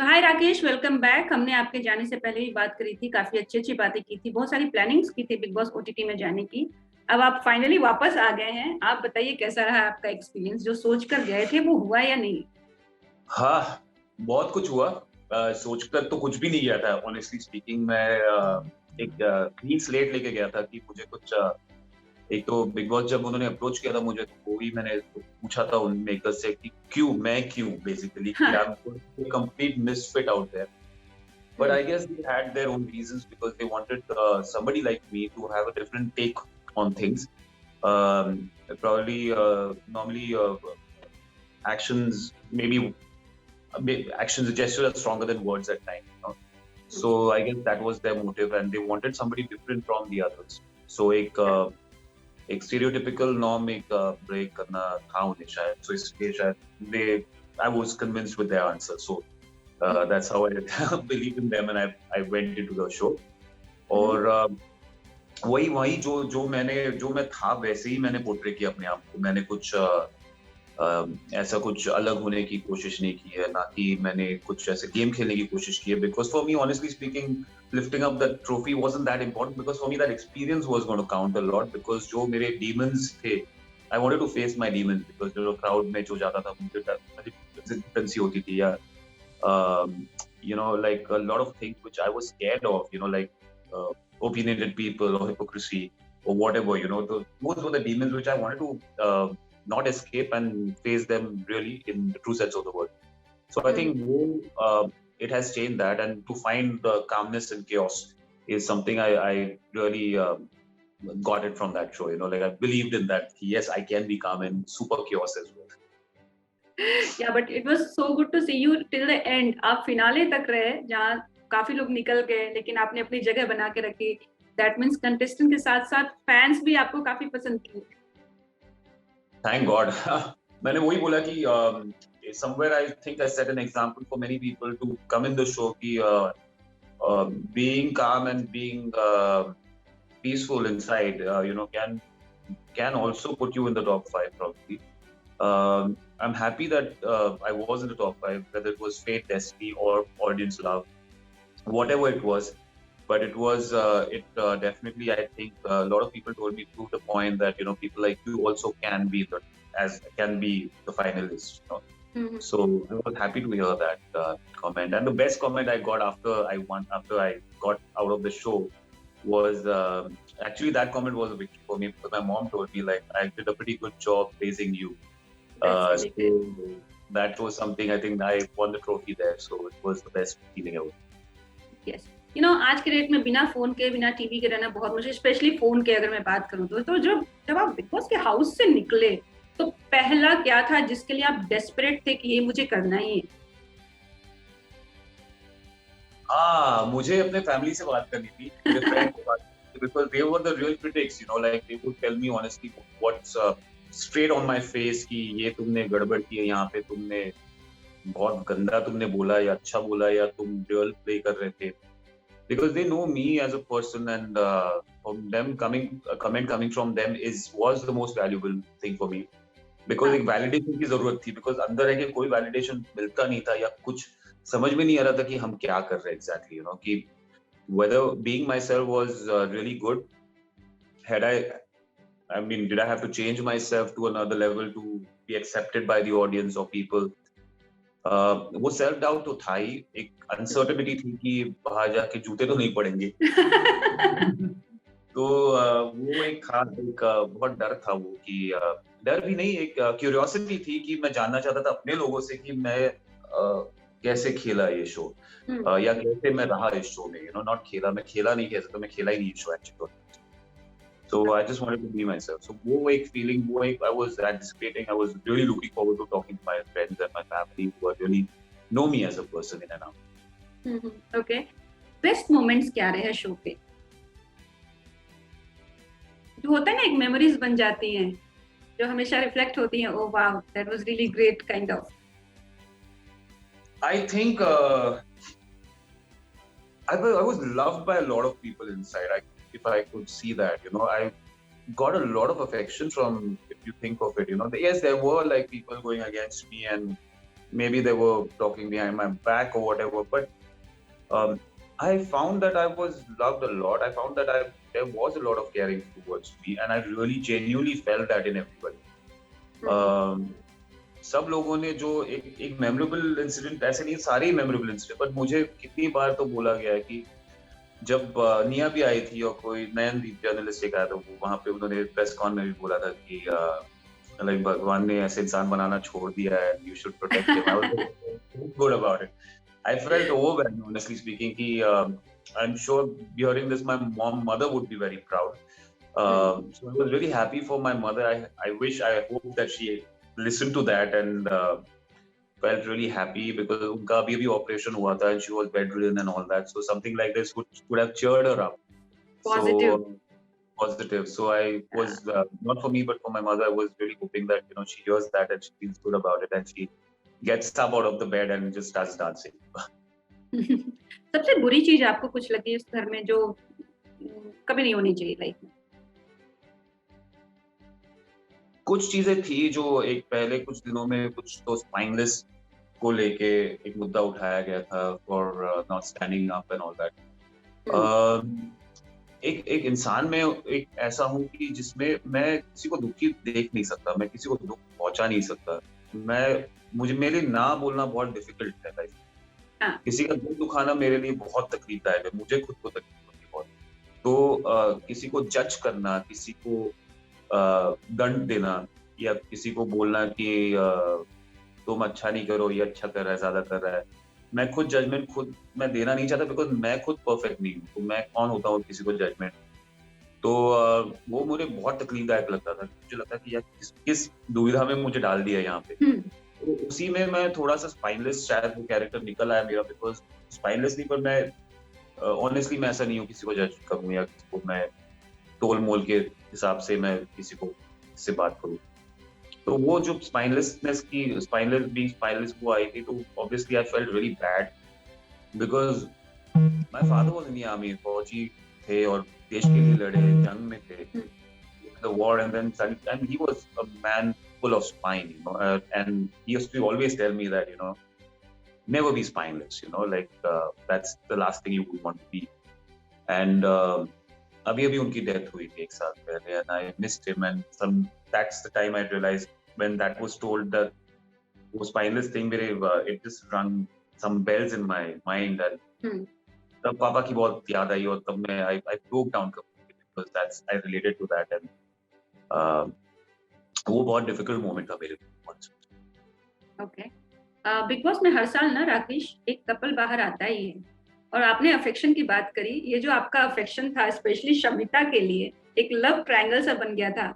तो हाय Rakesh, welcome back. हमने आपके जाने से पहले ही बात करी थी, काफी अच्छी अच्छी बातें की थी, बहुत सारी प्लानिंग्स की थी बिग बॉस ओटीटी में जाने की। अब आप फाइनली वापस आ गए हैं। आप बताइए कैसा रहा आपका एक्सपीरियंस? जो सोच कर गए थे वो हुआ या नहीं? हाँ, बहुत कुछ हुआ। सोचकर तो कुछ भी नहीं गया था। ऑनेस्टली स्पीकिंग, मैं एक क्लीन स्लेट लेके गया था कि मुझे कुछ एक तो बिग बॉस जब उन्होंने अप्रोच किया था मुझे, तो वो भी मैंने तो पूछा था उन मेकर्स से कि क्यों बेसिकली कि हाँ। I am complete misfit out there. But I guess they had their own reasons because they wanted somebody like me to have a different take on things. Probably normally actions, maybe actions and gestures are stronger than words at times. So I guess that was their motive, and they wanted somebody different from the others. So एक stereotypical norm एक break करना था उन्हें शायद. So इसलिए शायद I was convinced with their answer. So that's how I believe in them, and I went into the show. और वही जो मैं था वैसे ही मैंने पोर्ट्रे किया अपने आप को. मैंने कुछ ऐसा कुछ अलग होने की कोशिश नहीं की है, ना कि मैंने कुछ ऐसे गेम खेलने की कोशिश की है. Because for me honestly speaking, lifting up that trophy wasn't that important because for me that experience was going to count a lot. Because जो मेरे demons थे, I wanted to face my demons because जो crowd में जो जाता था मुझे hesitancy होती थी, या like a lot of things which I was scared of, like opinionated people or hypocrisy or whatever, those were the demons which I wanted to not escape and face them really in the true sense of the word. So I think it has changed that, and to find the calmness in chaos is something I really got it from that show. Like I believed in that. Yes, I can be calm in super chaos as well. Yeah, but it was so good to see you till the end. आप finale तक रहे जहाँ काफी लोग निकल गए, लेकिन आपने अपनी जगह बना के रखी. That means कंटेस्टेंट के साथ साथ फैंस भी आपको काफी पसंद किए. Thank God. मैंने वही बोला कि somewhere I think I set an example for many people to come in the show कि being calm and being peaceful inside, can also put you in the top 5 probably. I'm happy that I was in the top 5, whether it was fate, destiny, or audience love, whatever it was. But it was, definitely, I think a lot of people told me to the point that, people like you also can be the finalists. So I was happy to hear that comment. And the best comment I got after I got out of the show was, actually that comment was a victory for me, because my mom told me like I did a pretty good job raising you. So that was something, I think I won the trophy there. So it was the best feeling ever. Yes. आज के date में बिना phone के, बिना TV के रहना बहुत मुश्किल, स्पेशली फोन के अगर मैं बात करूं तो जब आप बिग बॉस के हाउस से निकले तो पहला क्या था जिसके लिए आप डेस्परेट थे कि ये मुझे करना ही है? मुझे अपने फैमिली से बात करनी थी, मेरे फ्रेंड से बात करनी थी, because they were the real critics, like they would tell me honestly what's straight on my face कि ये तुमने गड़बड़ की है, यहाँ पे तुमने बहुत गंदा तुमने बोला या अच्छा बोला या तुम रियल प्ले कर रहे थे. Because they know me as a person, and from them comment coming from them was the most valuable thing for me. Because एक validation की जरूरत थी, because अंदर है कि कोई validation मिलता नहीं था, या कुछ समझ में नहीं आ रहा था कि हम क्या कर रहे हैं exactly, कि whether being myself was really good. Did I have to change myself to another level to be accepted by the audience or people? वो सेल्फ डाउट तो था ही, एक अनसर्टेनिटी थी कि बाहर जाके जूते तो नहीं पड़ेंगे. तो वो एक बहुत डर था, वो कि डर भी नहीं, एक क्यूरियोसिटी थी कि मैं जानना चाहता था अपने लोगों से कि मैं कैसे खेला ये शो, या कैसे मैं रहा इस शो में. नॉट खेला, मैं खेला नहीं कह सकता, मैं खेला ही नहीं show actually. So I just wanted to be myself. So वो एक feeling, I was anticipating. I was really looking forward to talking to my friends and my family who really know me as a person in and out. Okay. Best moments क्या रहे show पे? जो होता है ना, एक memories बन जाती हैं जो हमेशा रिफ्लेक्ट होती हैं. Oh wow, that was really great kind of. I think I was loved by a lot of people inside. If I could see that, I got a lot of affection from, if you think of it, yes, there were like people going against me and maybe they were talking behind my back or whatever, but um, I found that I was loved a lot. I found that there was a lot of caring towards me, and I really genuinely felt that in everybody. um, सब लोगों ने जो एक memorable incident, ऐसे नहीं सारे ही memorable incident, but मुझे कितनी बार तो बोला गया है कि जब निया भी आई थी और कोई नयनदीप जर्नलिस्ट एक आया था, वो वहां पे उन्होंने प्रेस कॉन में भी बोला था कि लाइक भगवान ने ऐसे इंसान बनाना छोड़ दिया है, you should protect him. I was good about it. I felt overwhelmed, honestly speaking. I'm sure hearing this, my mother would be very proud. So I was really happy for my mother. I hope that she listened to that and felt really happy, because उनका अभी operation हुआ था and she was bedridden and all that. So something like this would have cheered her up. Positive. So positive. So I was not for me, but for my mother. I was really hoping that she hears that and she feels good about it and she gets up out of the bed and just starts dancing. सबसे बुरी चीज आपको कुछ लगी इस घर में जो कभी नहीं होनी चाहिए लाइफ में? कुछ चीजें थी जो एक पहले कुछ दिनों में कुछ तो स्पाइनलेस को लेके एक मुद्दा उठाया गया था for not standing up and all that. एक इंसान में एक ऐसा हूँ कि जिसमें मैं किसी को दुखी देख नहीं सकता, मैं किसी को दुख पहुंचा नहीं सकता। मेरे ना बोलना बहुत डिफिकल्ट है लाइफ। किसी का दुख दुखाना मेरे लिए बहुत तकलीफदायक है, मुझे खुद को तकलीफ होती है बहुत। तो किसी को जज करना, किसी को दंड देना या किसी को बोलना कि तुम अच्छा नहीं करो, ये अच्छा कर रहा है, ज्यादा कर रहा है, मैं खुद जजमेंट मैं देना नहीं चाहता, बिकॉज मैं खुद परफेक्ट नहीं हूँ। तो मैं कौन होता हूँ किसी को जजमेंट। तो वो मुझे बहुत तकलीफदायक लगता था। मुझे लगता कि यार किस दुविधा में मुझे डाल दिया यहाँ पे। तो उसी में मैं थोड़ा सा स्पाइनलेस, शायद वो कैरेक्टर निकल आया मेरा, बिकॉज स्पाइनलेस नहीं, पर मैं ऑनेस्टली मैं ऐसा नहीं हूँ किसी को जज करूँ या किसी को मैं तोल मोल के हिसाब से मैं किसी को से बात करूँ। तो वो जो स्पाइनलेस वो आई थी, तो obviously I felt really bad, because my father was in the army, फौजी थे और देश के लिए लड़े, जंग में थे, the war, and then and he was a man full of spine, and he used to always tell me that never be spineless, like that's the last thing you would want to be. And अभी उनकी death हुई थी एक साल पहले, and I missed him, and that's the time I realized when that was told, that वो spineless thing मेरे it just rung some bells in my mind, and तब पापा की बहुत याद आई और तब मैं I broke down completely, because I related to that, and वो बहुत डिफिकल्ट मोमेंट था मेरे लिए। ओके, बिग बॉस में हर साल ना राकेश एक कपल बाहर आता ही है, और आपने अफेक्शन की बात करी, ये जो आपका अफेक्शन था स्पेशली शमिता के लिए एक लव ट्रायंगल सा बन गया था।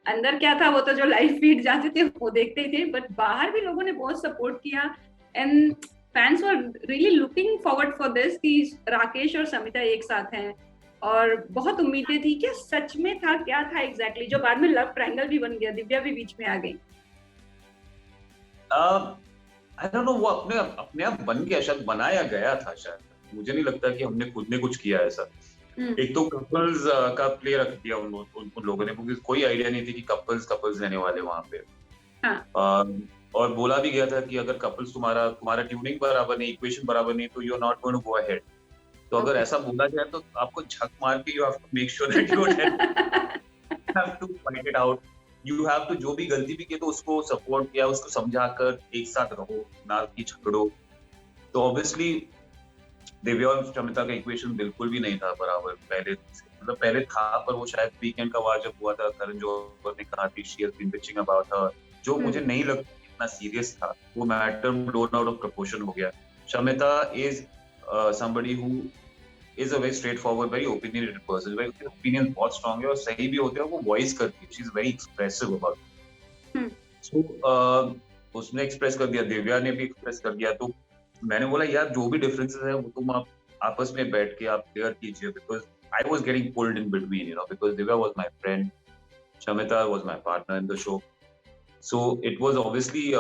अंदर क्या था वो तो जो लाइव फीड जाते थे वो देखते थे, बट बाहर भी लोगों ने बहुत सपोर्ट किया, and fans were really looking forward for this कि राकेश और शमिता एक साथ हैं, और बहुत उम्मीदें थी। कि सच में था, क्या था एग्जैक्टली जो बाद में लव ट्रायंगल भी बन गया, दिव्या भी बीच में आ गई? आई डोंट नो, वो अपने आप बन गया, शायद बनाया गया था शायद, मुझे नहीं लगता कि हमने खुद ने कुछ किया ऐसा। एक तो कपल्स का प्ले रख दिया उन लोगों ने, क्योंकि कोई आइडिया नहीं थी कि कपल्स रहने वाले वहां पे। और बोला भी गया था कि अगर कपल्स तुम्हारा ट्यूनिंग बराबर नहीं, इक्वेशन बराबर नहीं, तो you are not going to go ahead. तो अगर ऐसा बोला जाए तो आपको झक मार के you have to make sure that you have to fight it out. You have to, जो भी गलती भी की तो उसको सपोर्ट किया, उसको समझाकर एक साथ रहो, ना कि झगड़ो। तो ऑब्वियसली दिव्या और शमिता का इक्वेशन बिल्कुल भी नहीं था बराबर पहले से, मतलब पहले था, पर वो शायद वीकेंड का वार जब हुआ था, करण जौहर ने कहा थी she has been bitching about her, जो मुझे नहीं लगता इतना सीरियस था, वो matter blown out of proportion हो गया। Shamita is somebody who is a very straightforward, very opinionated person, very opinion बहुत strong है और सही भी होते हैं, वो voice करती है, she is very expressive about it. So उसने express कर दिया, दिव्या ने भी express कर दिया, तो मैंने बोला यार जो भी differences है वो तुम आप आपस में बैठ के आप clear कीजिए, because I was getting pulled in between, because Divya was my friend, Shamita was my partner in the show, so it was obviously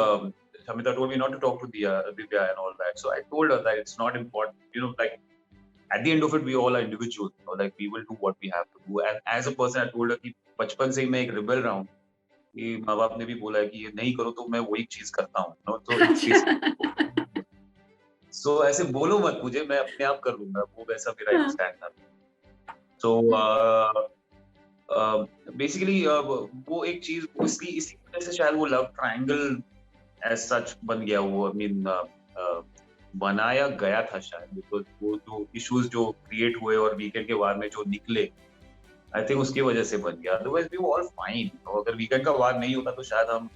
Shamita told me not to talk to Divya and all that. So I told her that it's not important, like at the end of it, we all are individuals, like we will do what we have to do. And as a person, I told her कि बचपन से ही मैं एक rebel रहा हूँ, कि माँ बाप ने भी बोला है कि ये नहीं करो तो मैं वही चीज करता हूँ, तो अच्छा। सो ऐसे बोलो मत मुझे, मैं अपने आप कर लूंगा, वो वैसा मेरा एक हाँ। स्टैंड था। सो बेसिकली वो एक चीज उसकी इसी वजह से शायद वो लव ट्रायंगल एज सच बन गया, वो आई मीन बनाया गया था शायद, बिकॉज वो जो इश्यूज जो क्रिएट हुए और वीकेंड के बाद में जो निकले, आई थिंक उसकी वजह से बन गया, अदरवाइज वी ऑल फाइन। अगर वीकेंड का वार नहीं होता तो शायद हम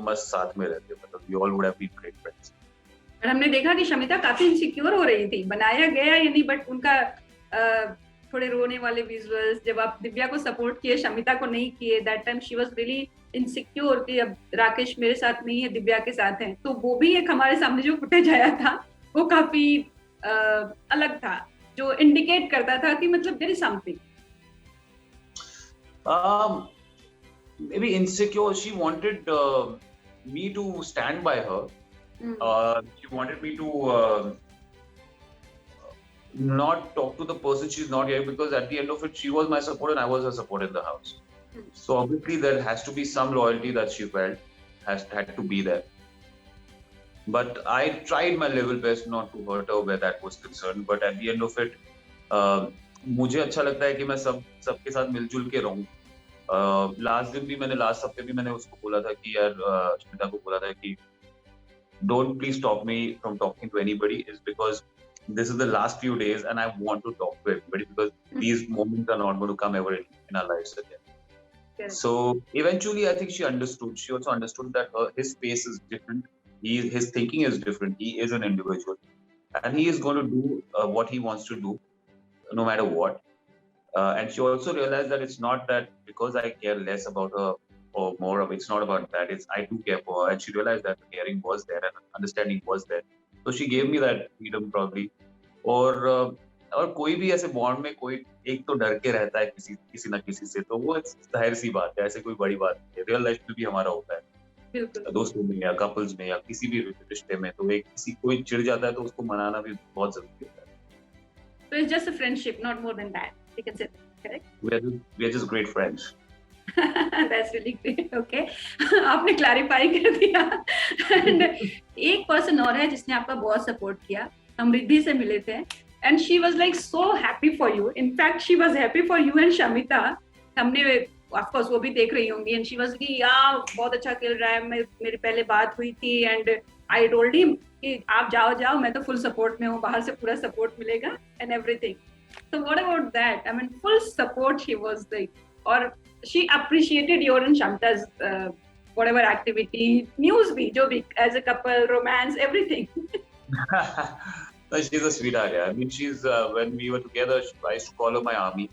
मस्त साथ में रहते, मतलब we all would have been great friends. और हमने देखा कि शमिता काफी इनसिक्योर हो रही थी, बनाया गया या नहीं, बट उनका थोड़े रोने वाले विजुअल्स जब आप दिव्या को सपोर्ट किए, शमिता को नहीं किए, that time she was really insecure कि अब राकेश मेरे साथ नहीं है, दिव्या के साथ है। तो वो भी एक हमारे सामने जो फुटेज आया था वो काफी अलग था, जो इंडिकेट करता था कि मतलब there is something. Maybe insecure, she wanted me to stand by her. She wanted me to not talk to the person she's not here, because at the end of it, she was my support and I was her support in the house. So obviously there has to be some loyalty that she felt had to be there. But I tried my level best not to hurt her where that was concerned. But at the end of it, मुझे अच्छा लगता है कि मैं सबके साथ मिलजुल के रहूं। लास्ट हफ्ते भी मैंने उसको बोला था कि यार, श्मिता को बोला था कि don't please stop me from talking to anybody, is because this is the last few days and I want to talk to everybody, because these moments are not going to come ever in our lives again. Yeah. So eventually I think she understood. She also understood that his space is different. His thinking is different. He is an individual and he is going to do what he wants to do no matter what. And she also realized that it's not that because I care less about her or more of, it's not about that. It's I do care for her, and she realized that caring was there and understanding was there. So she gave me that freedom probably. और कोई भी ऐसे bond में कोई एक तो डर के रहता है किसी ना किसी से, तो वो जाहिर सी बात है, ऐसे कोई बड़ी बात नहीं है। रियल लाइफ में भी हमारा होता है, दोस्तों में या कपल्स में या किसी भी रिश्ते में, तो एक किसी कोई चिढ़ जाता है तो उसको मनाना भी बहुत जरूरी होता है। So it's just a friendship, not more than that. You can say that, correct? We are just great friends. That's really great. Okay. आपने क्लैरिफाई कर दिया। And एक पर्सन और है जिसने आपका बहुत सपोर्ट किया, हम रिद्धि से मिले थे, and she was like so happy for you. In fact, she was happy for you and Shamita. हमने of course वो भी देख रही होंगी, and she was कि यार बहुत अच्छा खेल रहा है, मेरी पहले बात हुई थी and I told him कि आप जाओ मैं तो फुल सपोर्ट में हूँ, बाहर से पूरा सपोर्ट मिलेगा and everything. So what about that? I mean, full support she was like, or she appreciated your and Shamita's whatever activity, news bhi, jo bhi, as a couple, romance, everything. No, she's a sweetheart. Yeah. I mean, she's when we were together, I used to call her my army.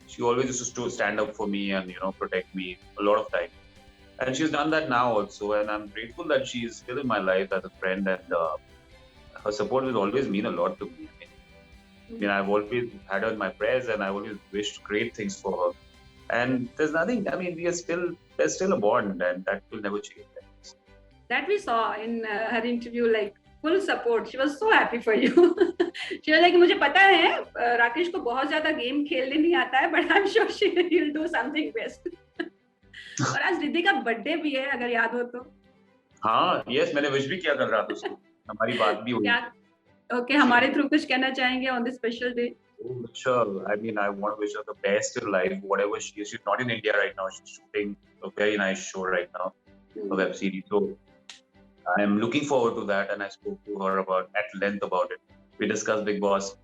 She always used to stand up for me and protect me a lot of time. And she's done that now also, and I'm grateful that she's still in my life as a friend, and her support will always mean a lot to me. I mean, I've always had her in my prayers, and I've always wished great things for her. And there's nothing. I mean, there's still a bond, and that will never change. That we saw in her interview, like full support. She was so happy for you. She was like, मुझे पता है राकेश को बहुत ज़्यादा game खेलने नहीं आता है, but I'm sure she'll do something best. और आज रिद्धि का बर्थडे भी है, अगर याद हो तो। हाँ, yes, मैंने विश भी किया कल रात उसको, हमारी बात भी हुई। Okay, हमारे थ्रू कुछ कहना चाहेंगे on this special day? Sure. I mean, I want to wish her the best in life, whatever she is. She's not in India right now. She's shooting a very nice show right now, a web series. So I'm looking forward to that, and I spoke to her at length about it. We discussed Bigg Boss.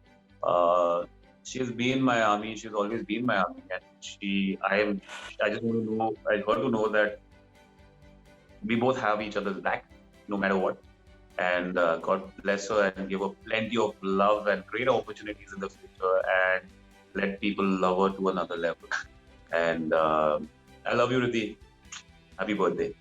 She's been my army. She's always been my army, and I just want to know. I got to know that we both have each other's back, no matter what. And God bless her and give her plenty of love and great opportunities in the future, and let people love her to another level. And I love you, Riddhi. Happy birthday.